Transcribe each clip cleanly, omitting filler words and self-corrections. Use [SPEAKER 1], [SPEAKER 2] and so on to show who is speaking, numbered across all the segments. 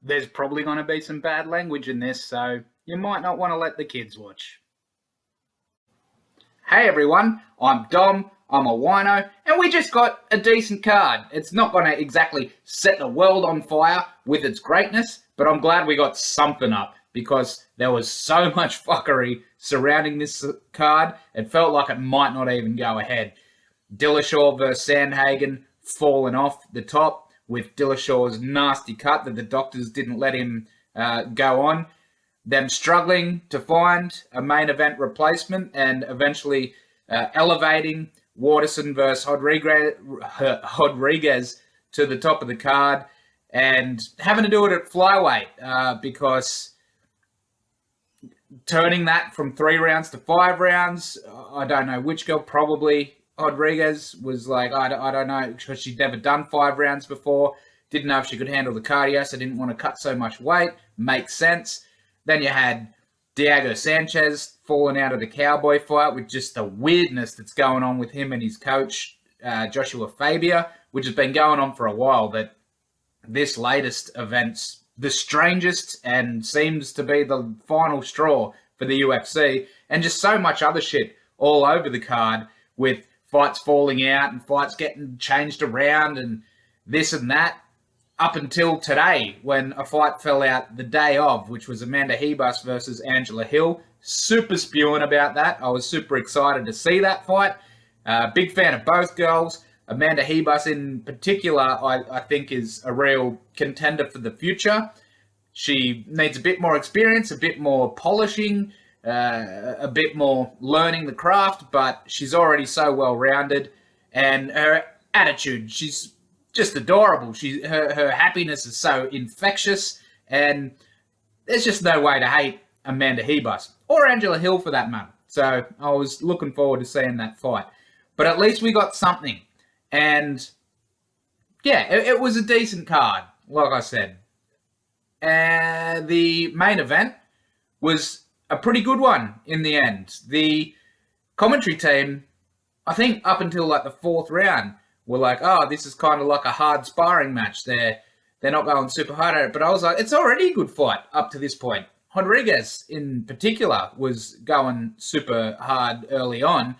[SPEAKER 1] There's probably going to be some bad language in this, so you might not want to let the kids watch. Hey everyone, I'm Dom, I'm a wino, and we just got a decent card. It's not going to exactly set the world on fire with its greatness, but I'm glad we got something up because there was so much fuckery surrounding this card, it felt like it might not even go ahead. Dillashaw versus Sandhagen falling off the top with Dillashaw's nasty cut that the doctors didn't let him go on. Them struggling to find a main event replacement and eventually elevating Waterson versus Rodriguez to the top of the card and having to do it at flyweight because turning that from 3 rounds to 5 rounds, I don't know which girl, probably Rodriguez was like, I don't know, because she'd never done 5 rounds before, didn't know if she could handle the cardio, so didn't want to cut so much weight. Makes sense. Then you had Diego Sanchez falling out of the Cowboy fight with just the weirdness that's going on with him and his coach, Joshua Fabia, which has been going on for a while, that this latest event's the strangest and seems to be the final straw for the UFC, and just so much other shit all over the card with fights falling out and fights getting changed around and this and that. Up until today, when a fight fell out the day of, which was Amanda Ribas versus Angela Hill. Super spewing about that. I was super excited to see that fight. Big fan of both girls. Amanda Ribas in particular, I think, is a real contender for the future. She needs a bit more experience, a bit more polishing, a bit more learning the craft, but she's already so well-rounded. And her attitude, she's just adorable. Her happiness is so infectious, and there's just no way to hate Amanda Ribas, or Angela Hill for that matter. So I was looking forward to seeing that fight. But at least we got something. And yeah, it was a decent card, like I said. And the main event was a pretty good one in the end. The commentary team, I think up until like the 4th round, were like, oh, this is kind of like a hard sparring match. They're not going super hard at it. But I was like, it's already a good fight up to this point. Rodriguez, in particular, was going super hard early on.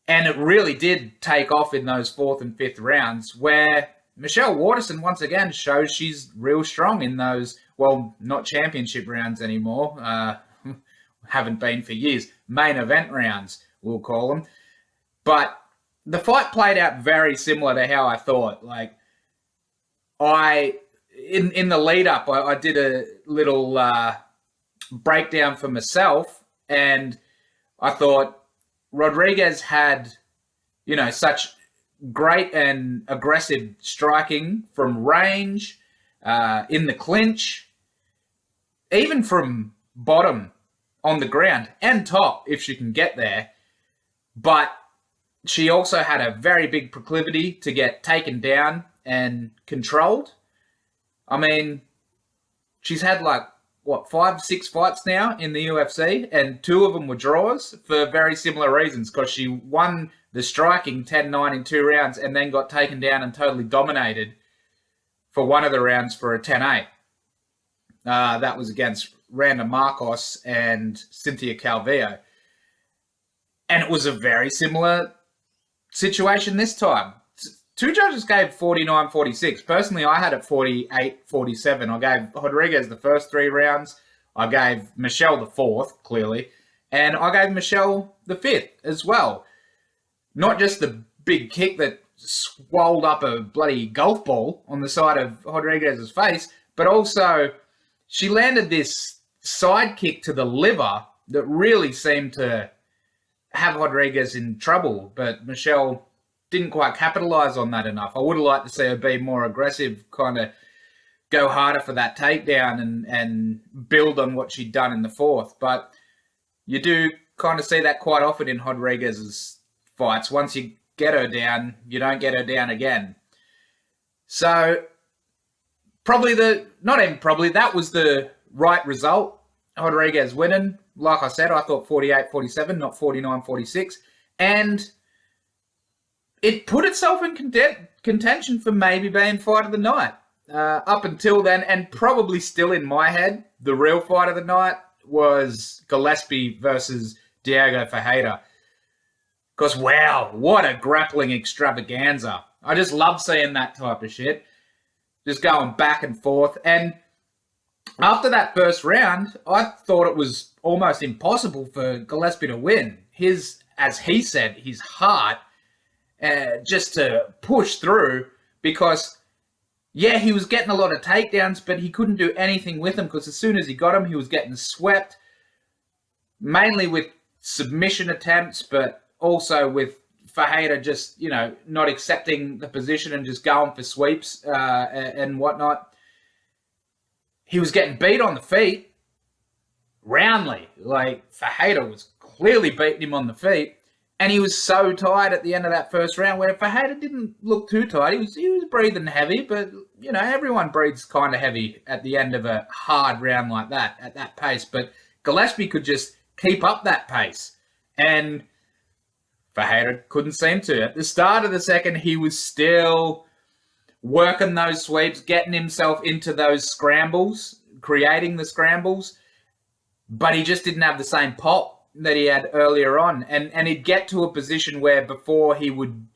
[SPEAKER 1] And it really did take off in those 4th and 5th rounds where Michelle Waterson, once again, shows she's real strong in those, well, not championship rounds anymore. Haven't been for years. Main event rounds, we'll call them. But the fight played out very similar to how I thought. Like, in the lead up, I did a little breakdown for myself, and I thought Rodriguez had, such great and aggressive striking from range, in the clinch, even from bottom on the ground and top if she can get there. But she also had a very big proclivity to get taken down and controlled. I mean, she's had 5, 6 fights now in the UFC, and 2 of them were draws for very similar reasons, because she won the striking 10-9 in 2 rounds and then got taken down and totally dominated for one of the rounds for a 10-8. That was against Randa Marcos and Cynthia Calvillo. And it was a very similar situation this time. 2 judges gave 49-46. Personally, I had it 48-47. I gave Rodriguez the first 3 rounds. I gave Michelle the 4th, clearly. And I gave Michelle the 5th as well. Not just the big kick that swolled up a bloody golf ball on the side of Rodriguez's face, but also she landed this side kick to the liver that really seemed to have Rodriguez in trouble, but Michelle didn't quite capitalize on that enough. I would have liked to see her be more aggressive, kind of go harder for that takedown and build on what she'd done in the 4th. But you do kind of see that quite often in Rodriguez's fights. Once you get her down, you don't get her down again. So that was the right result. Rodriguez winning. Like I said, I thought 48-47, not 49-46. And it put itself in contention for maybe being fight of the night. up until then, and probably still in my head, the real fight of the night was Gillespie versus Diego Ferreira. Because, wow, what a grappling extravaganza. I just love seeing that type of shit. Just going back and forth. And after that first round, I thought it was almost impossible for Gillespie to win. His, as he said, his heart just to push through because, yeah, he was getting a lot of takedowns, but he couldn't do anything with them because as soon as he got him, he was getting swept, mainly with submission attempts, but also with Ferreira just, not accepting the position and just going for sweeps and whatnot. He was getting beat on the feet roundly. Like, Ferreira was clearly beating him on the feet. And he was so tired at the end of that first round where Ferreira didn't look too tired. He was breathing heavy, but, everyone breathes kind of heavy at the end of a hard round like that, at that pace. But Gillespie could just keep up that pace. And Ferreira couldn't seem to. At the start of the second, he was still working those sweeps, getting himself into those scrambles, creating the scrambles, but he just didn't have the same pop that he had earlier on. And he'd get to a position where before he would,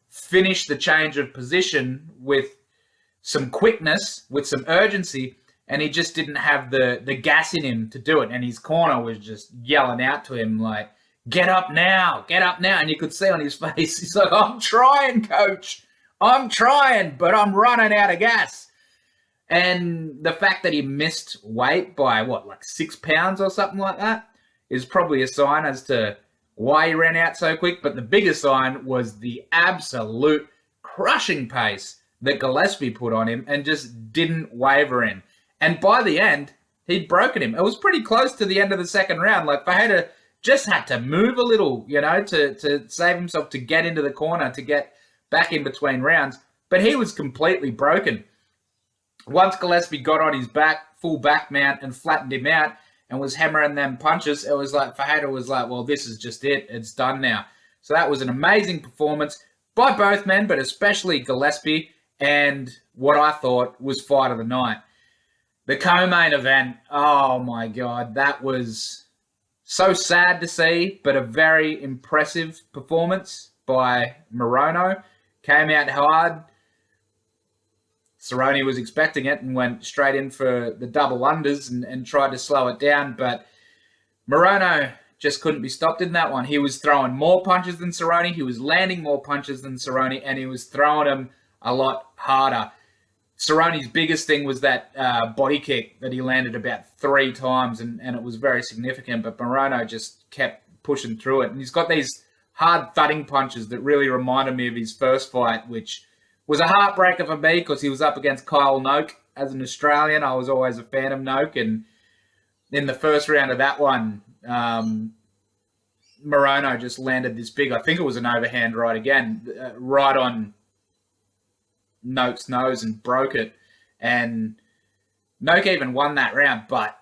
[SPEAKER 1] finish the change of position with some quickness, with some urgency, and he just didn't have the gas in him to do it. And his corner was just yelling out to him like, get up now. And you could see on his face, he's like, I'm trying, coach. I'm trying, but I'm running out of gas. And the fact that he missed weight by, 6 pounds or something like that is probably a sign as to why he ran out so quick. But the biggest sign was the absolute crushing pace that Gillespie put on him and just didn't waver in. And by the end, he'd broken him. It was pretty close to the end of the second round. Like, Ferreira just had to move a little, to save himself, to get into the corner, to get back in between rounds. But he was completely broken. Once Gillespie got on his back, full back mount, and flattened him out and was hammering them punches, it was like Ferreira was like, well, this is just it. It's done now. So that was an amazing performance by both men, but especially Gillespie, and what I thought was fight of the night. The co-main event, oh my God, that was so sad to see, but a very impressive performance by Marina. Came out hard. Cerrone was expecting it and went straight in for the double unders and tried to slow it down, but Marina just couldn't be stopped in that one. He was throwing more punches than Cerrone, he was landing more punches than Cerrone, and he was throwing them a lot harder. Cerrone's biggest thing was that body kick that he landed about 3 times, and it was very significant, but Marina just kept pushing through it. And he's got these hard thudding punches that really reminded me of his first fight, which was a heartbreaker for me because he was up against Kyle Noak. As an Australian, I was always a fan of Noak, and in the first round of that one, Marina just landed this big, I think it was an overhand right again, right on Noak's nose and broke it. And Noak even won that round, but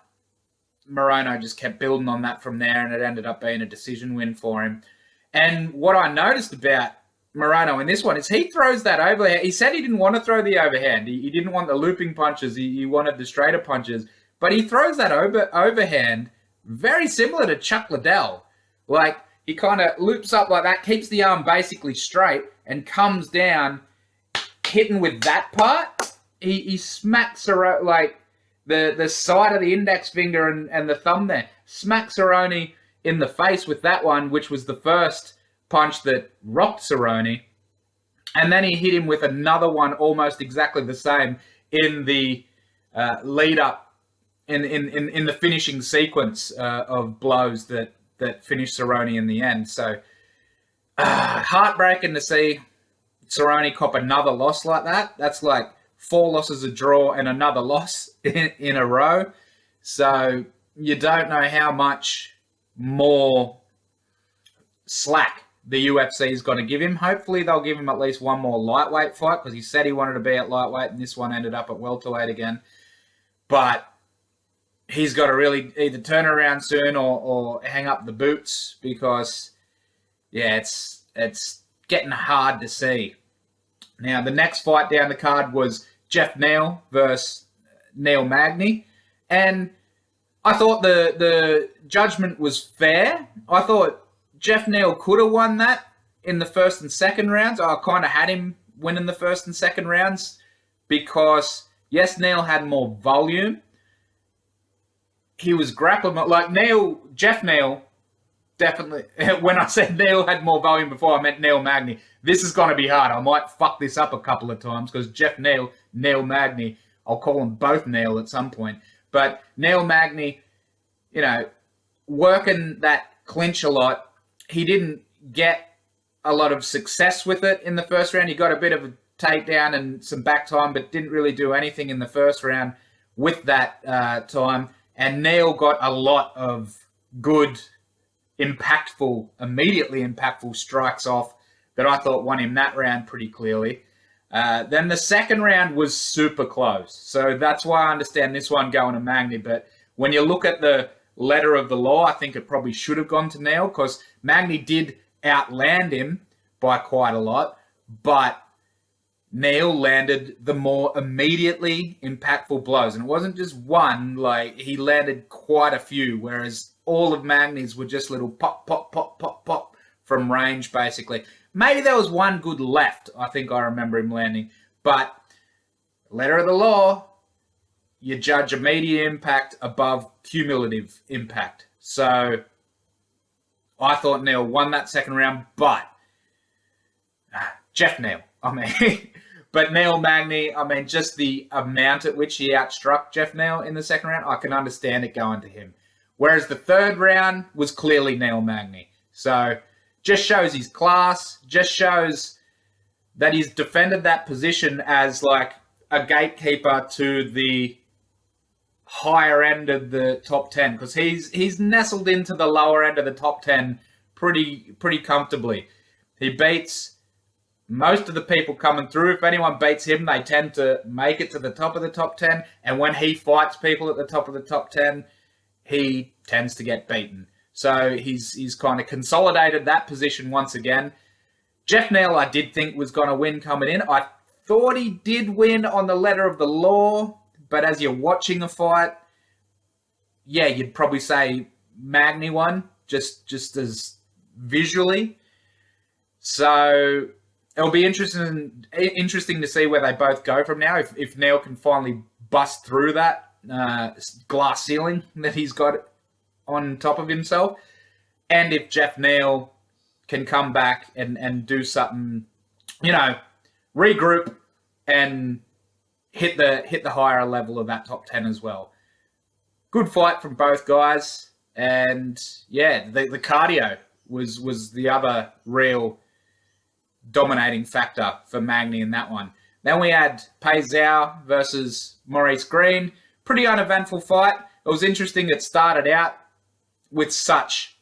[SPEAKER 1] Marina just kept building on that from there, and it ended up being a decision win for him. And what I noticed about Marina in this one is he throws that overhand. He said he didn't want to throw the overhand. He didn't want the looping punches. He wanted the straighter punches. But he throws that overhand very similar to Chuck Liddell. Like, he kind of loops up like that, keeps the arm basically straight, and comes down, hitting with that part. He smacks her, like, the side of the index finger and the thumb there. Smacks Cerrone in the face with that one, which was the first punch that rocked Cerrone. And then he hit him with another one almost exactly the same in the lead up, in the finishing sequence of blows that finished Cerrone in the end. So heartbreaking to see Cerrone cop another loss like that. That's like 4 losses, a draw, and another loss in a row. So you don't know how much more slack the UFC is going to give him. Hopefully they'll give him at least one more lightweight fight, because he said he wanted to be at lightweight, and this one ended up at welterweight again. But he's got to really either turn around soon or hang up the boots, because, yeah, it's getting hard to see. Now, the next fight down the card was Jeff Neal versus Neil Magny. And I thought the judgment was fair. I thought Jeff Neal could have won that in the first and second rounds. I kind of had him winning the first and second rounds because, yes, Neal had more volume. He was grappling, like Jeff Neal, definitely. When I said Neal had more volume before, I meant Neil Magny. This is going to be hard. I might fuck this up a couple of times because Jeff Neal, Neil Magny, I'll call them both Neil at some point. But Neil Magny, working that clinch a lot, he didn't get a lot of success with it in the first round. He got a bit of a takedown and some back time, but didn't really do anything in the first round with that time. And Neil got a lot of good, immediately impactful strikes off that I thought won him that round pretty clearly. Then the second round was super close. So that's why I understand this one going to Magny. But when you look at the letter of the law, I think it probably should have gone to Neil because Magny did outland him by quite a lot. But Neil landed the more immediately impactful blows. And it wasn't just one, he landed quite a few, whereas all of Magny's were just little pop, pop, pop, pop, pop from range, basically. Maybe there was one good left, I think I remember him landing. But letter of the law, you judge immediate impact above cumulative impact. So I thought Neil won that second round, but Jeff Neal, but Neil Magny, just the amount at which he outstruck Jeff Neal in the second round, I can understand it going to him. Whereas the third round was clearly Neil Magny. So just shows his class, just shows that he's defended that position as a gatekeeper to the higher end of the top 10 because he's nestled into the lower end of the top 10 pretty comfortably. He beats most of the people coming through. If anyone beats him, they tend to make it to the top of the top 10. And when he fights people at the top of the top 10, he tends to get beaten. So he's kind of consolidated that position once again. Jeff Neal, I did think was going to win coming in. I thought he did win on the letter of the law, but as you're watching a fight, yeah, you'd probably say Magny won, just as visually. So it'll be interesting to see where they both go from now. If Neal can finally bust through that glass ceiling that he's got on top of himself, and if Jeff Neal can come back and do something, regroup and hit the higher level of that top 10 as well. Good fight from both guys, and yeah, the cardio was the other real dominating factor for Magny in that one. Then we had Pei Zhao versus Maurice Green. Pretty uneventful fight. It was interesting. It started out with such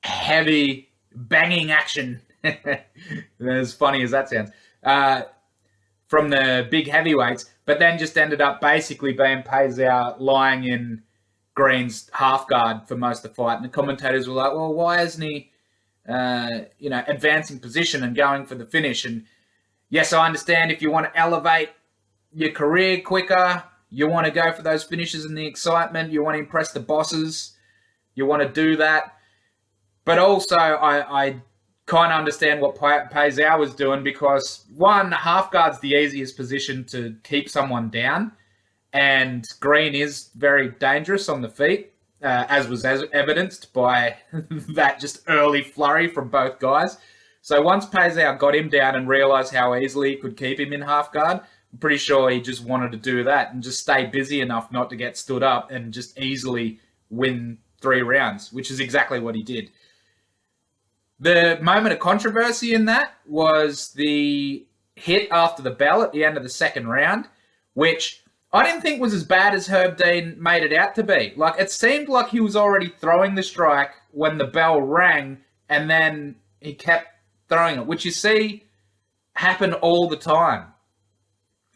[SPEAKER 1] heavy banging action. As funny as that sounds. From the big heavyweights, but then just ended up basically being Pei Zhao lying in Green's half guard for most of the fight. And the commentators were like, well, why isn't he advancing position and going for the finish? And yes, I understand if you want to elevate your career quicker, you want to go for those finishes and the excitement, you want to impress the bosses, you want to do that. But also, I kind of understand what Pei Zhao was doing because, one, half guard's the easiest position to keep someone down, and Green is very dangerous on the feet, as was evidenced by that just early flurry from both guys. So once Pei Zhao got him down and realised how easily he could keep him in half guard, I'm pretty sure he just wanted to do that and just stay busy enough not to get stood up and just easily win 3 rounds, which is exactly what he did. The moment of controversy in that was the hit after the bell at the end of the second round, which I didn't think was as bad as Herb Dean made it out to be. It seemed like he was already throwing the strike when the bell rang, and then he kept throwing it, which you see happen all the time.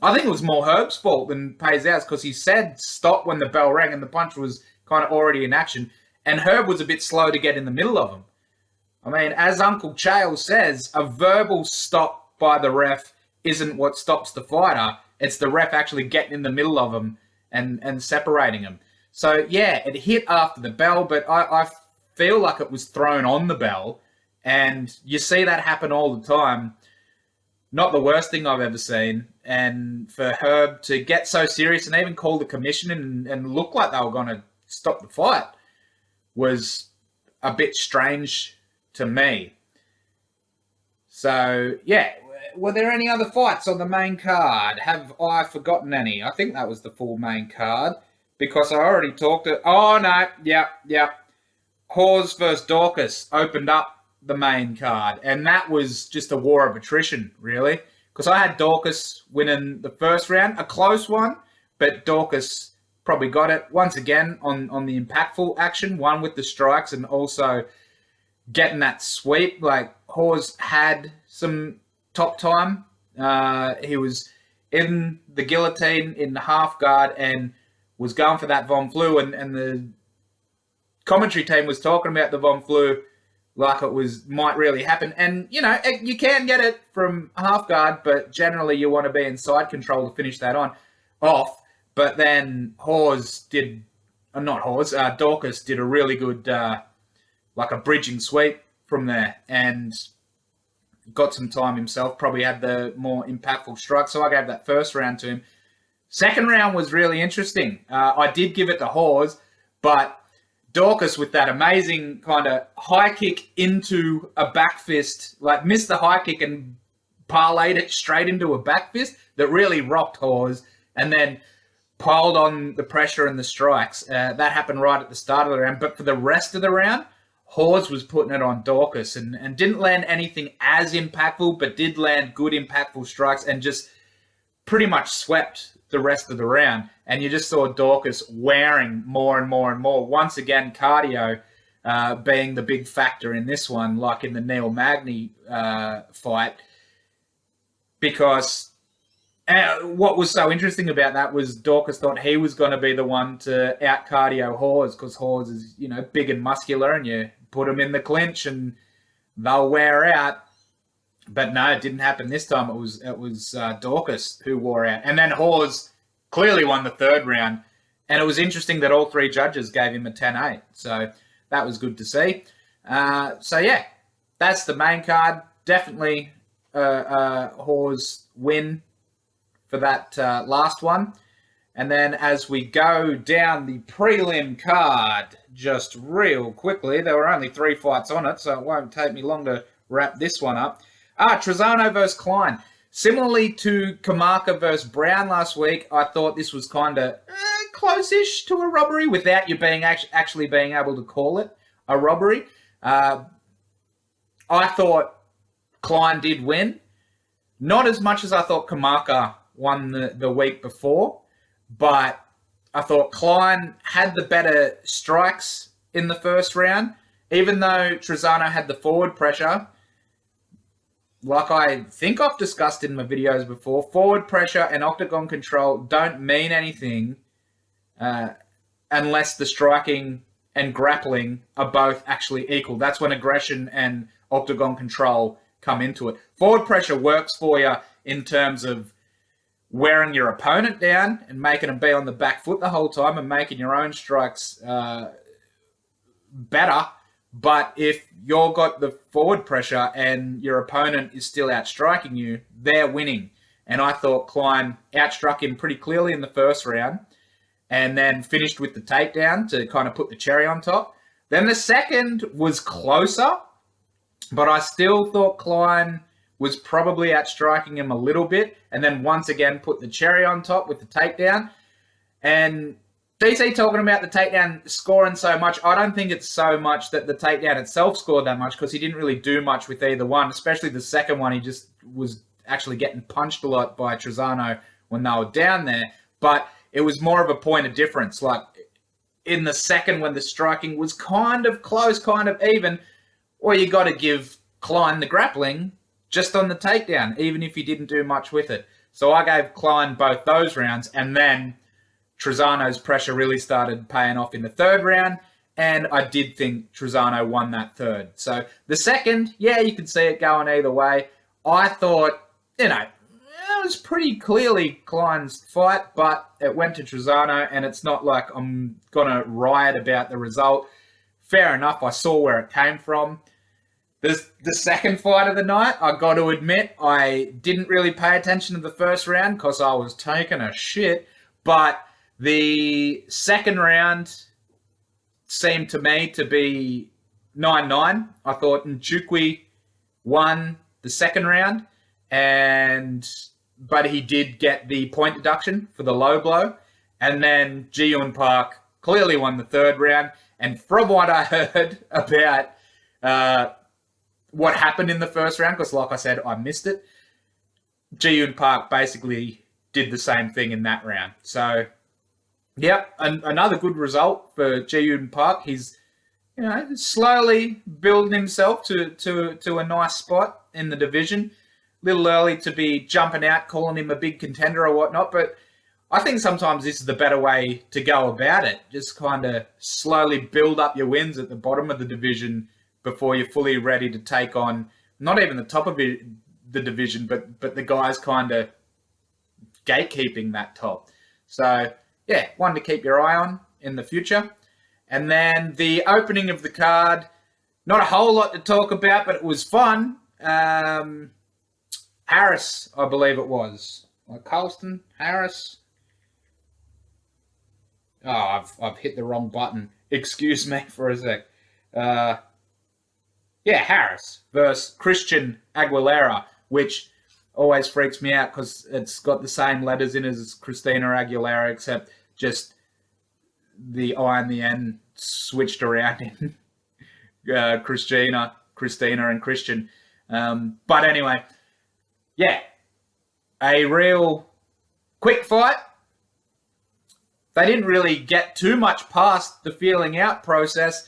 [SPEAKER 1] I think it was more Herb's fault than Pei Zhao's because he said stop when the bell rang and the punch was kind of already in action, and Herb was a bit slow to get in the middle of him. As Uncle Chael says, a verbal stop by the ref isn't what stops the fighter. It's the ref actually getting in the middle of them and separating them. So, yeah, it hit after the bell, but I feel like it was thrown on the bell. And you see that happen all the time. Not the worst thing I've ever seen. And for Herb to get so serious and even call the commission and look like they were going to stop the fight was a bit strange to me. So, yeah. Were there any other fights on the main card? Have I forgotten any? I think that was the full main card because I already talked it. Oh, no. Yep. Hawes versus Dorcas opened up the main card, and that was just a war of attrition, really, because I had Dorcas winning the first round, a close one, but Dorcas probably got it once again on the impactful action, one with the strikes and also getting that sweep. Like, Hawes had some top time. He was in the guillotine in the half guard and was going for that Von Flue, and the commentary team was talking about the Von Flue like it might really happen. And, you know, you can get it from half guard, but generally you want to be in side control to finish that off. But then Dorcas did a really good, like a bridging sweep from there and got some time himself, probably had the more impactful strike. So I gave that first round to him. Second round was really interesting. I did give it to Hawes, but Dorcas with that amazing kind of high kick into a back fist, like missed the high kick and parlayed it straight into a back fist that really rocked Hawes and then piled on the pressure and the strikes. That happened right at the start of the round. But for the rest of the round, Hawes was putting it on Dorcas and didn't land anything as impactful, but did land good impactful strikes and just pretty much swept the rest of the round. And you just saw Dorcas wearing more and more and more. Once again, cardio being the big factor in this one, like in the Neil Magny fight. Because what was so interesting about that was Dorcas thought he was going to be the one to out-cardio Hawes because Hawes is, you know, big and muscular and you put him in the clinch and they'll wear out. But no, it didn't happen this time. It was Dorcas who wore out. And then Hawes clearly won the third round. And it was interesting that all three judges gave him a 10-8. So that was good to see. So, yeah, that's the main card. Definitely Hawes win for that last one. And then as we go down the prelim card, just real quickly, there were only 3 fights on it, so it won't take me long to wrap this one up. Trezano versus Klein. Similarly to Kamaka versus Brown last week, I thought this was kind of close-ish to a robbery without you being actually being able to call it a robbery. I thought Klein did win. Not as much as I thought Kamaka won the week before, but I thought Klein had the better strikes in the first round. Even though Trezano had the forward pressure, like I think I've discussed in my videos before, forward pressure and octagon control don't mean anything unless the striking and grappling are both actually equal. That's when aggression and octagon control come into it. Forward pressure works for you in terms of wearing your opponent down and making them be on the back foot the whole time and making your own strikes better. But if you've got the forward pressure and your opponent is still outstriking you, they're winning. And I thought Klein outstruck him pretty clearly in the first round and then finished with the takedown to kind of put the cherry on top. Then the second was closer, but I still thought Klein was probably outstriking him a little bit, and then once again put the cherry on top with the takedown. And DC talking about the takedown scoring so much, I don't think it's so much that the takedown itself scored that much because he didn't really do much with either one, especially the second one. He just was actually getting punched a lot by Trezano when they were down there. But it was more of a point of difference. Like in the second when the striking was kind of close, kind of even, well, you got to give Klein the grappling just on the takedown, even if he didn't do much with it. So I gave Klein both those rounds, and then Trezano's pressure really started paying off in the third round, and I did think Trezano won that third. So the second, yeah, you could see it going either way. I thought, you know, was pretty clearly Klein's fight, but it went to Trezano, and it's not like I'm going to riot about the result. Fair enough, I saw where it came from. The second fight of the night, I got to admit, I didn't really pay attention to the first round because I was taking a shit. But the second round seemed to me to be 9-9. I thought Njukwi won the second round, but he did get the point deduction for the low blow. And then Ji-Yoon Park clearly won the third round. And from what I heard about what happened in the first round, because like I said, I missed it, Ji-Yoon Park basically did the same thing in that round. So, yep, another good result for Ji-Yoon Park. He's, slowly building himself to a nice spot in the division. A little early to be jumping out, calling him a big contender or whatnot, but I think sometimes this is the better way to go about it. Just kind of slowly build up your wins at the bottom of the division before you're fully ready to take on not even the top of the division, but the guys kind of gatekeeping that top. So, yeah, one to keep your eye on in the future. And then the opening of the card, not a whole lot to talk about, but it was fun. Harris, I believe it was. Like Carlston, Harris. Oh, I've hit the wrong button. Excuse me for a sec. Harris versus Christian Aguilera, which always freaks me out because it's got the same letters in as Christina Aguilera, except just the I and the N switched around in Christina, and Christian. But anyway, a real quick fight. They didn't really get too much past the feeling out process.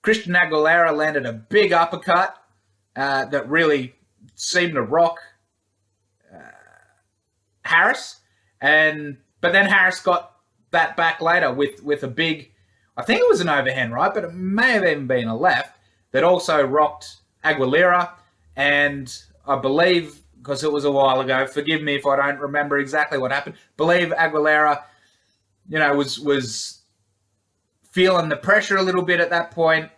[SPEAKER 1] Christian Aguilera landed a big uppercut that really seemed to rock Harris. But then Harris got that back later with a big, I think it was an overhand right, but it may have even been a left, that also rocked Aguilera. And I believe, because it was a while ago, forgive me if I don't remember exactly what happened, believe Aguilera, was feeling the pressure a little bit at that point,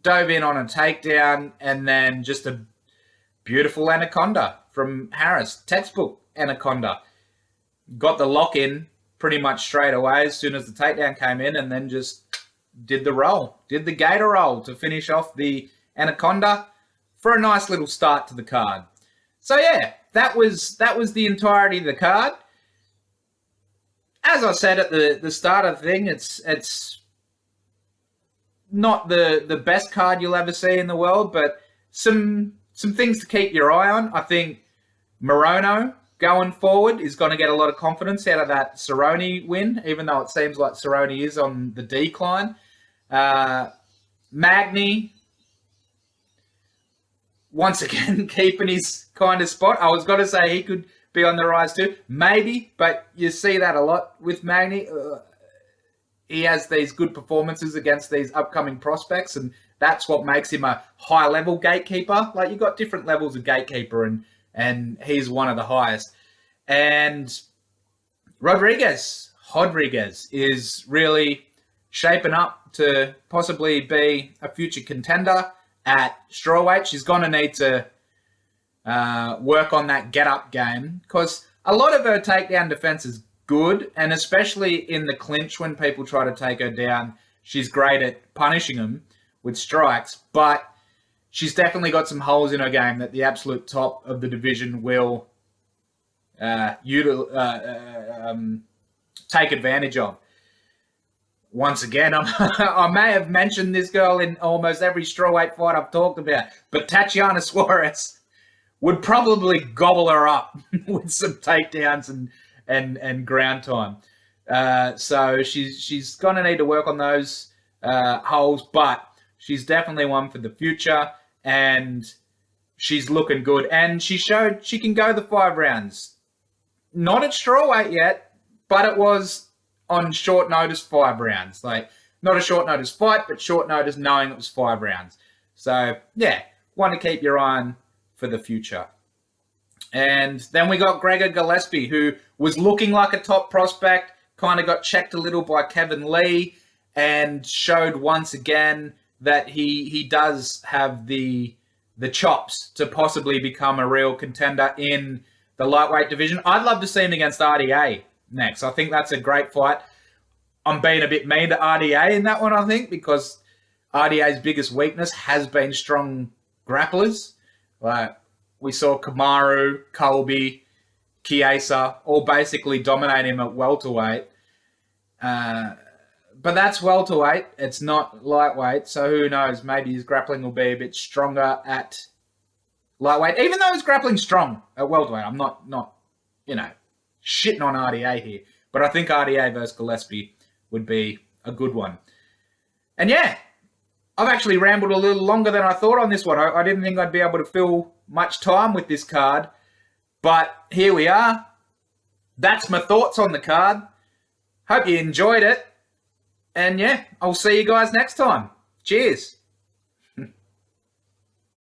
[SPEAKER 1] dove in on a takedown, and then just a beautiful anaconda from Harris. Textbook anaconda. Got the lock in pretty much straight away as soon as the takedown came in, and then just did the roll. Did the gator roll to finish off the anaconda for a nice little start to the card. So yeah, that was the entirety of the card. As I said at the start of the thing, it's not the best card you'll ever see in the world, but some things to keep your eye on. I think Morono going forward is going to get a lot of confidence out of that Cerrone win, even though it seems like Cerrone is on the decline. Magny, once again, keeping his kind of spot. I was going to say he could be on the rise too. Maybe, but you see that a lot with Magny. He has these good performances against these upcoming prospects, and that's what makes him a high-level gatekeeper. Like, you've got different levels of gatekeeper, and he's one of the highest. And Rodriguez is really shaping up to possibly be a future contender at strawweight. She's going to need to work on that get-up game, because a lot of her takedown defense is good, and especially in the clinch when people try to take her down, she's great at punishing them with strikes, but she's definitely got some holes in her game that the absolute top of the division will take advantage of. Once again, I may have mentioned this girl in almost every strawweight fight I've talked about, but Tatiana Suarez would probably gobble her up with some takedowns and ground time. So she's going to need to work on those holes, but she's definitely one for the future, and she's looking good. And she showed she can go the 5 rounds. Not at strawweight yet, but it was on short notice 5 rounds. Like, not a short notice fight, but short notice knowing it was 5 rounds. So, yeah, one to keep your eye on for the future. And then we got Gregor Gillespie, who was looking like a top prospect, kind of got checked a little by Kevin Lee, and showed once again that he does have the chops to possibly become a real contender in the lightweight division. I'd love to see him against RDA next. I think that's a great fight. I'm being a bit mean to RDA in that one, I think, because RDA's biggest weakness has been strong grapplers. Like we saw Kamaru, Colby, Chiesa all basically dominate him at welterweight. But that's welterweight. It's not lightweight. So who knows? Maybe his grappling will be a bit stronger at lightweight. Even though his grappling's strong at welterweight. I'm not shitting on RDA here. But I think RDA versus Gillespie would be a good one. And yeah, I've actually rambled a little longer than I thought on this one. I didn't think I'd be able to fill much time with this card. But here we are. That's my thoughts on the card. Hope you enjoyed it. And yeah, I'll see you guys next time. Cheers.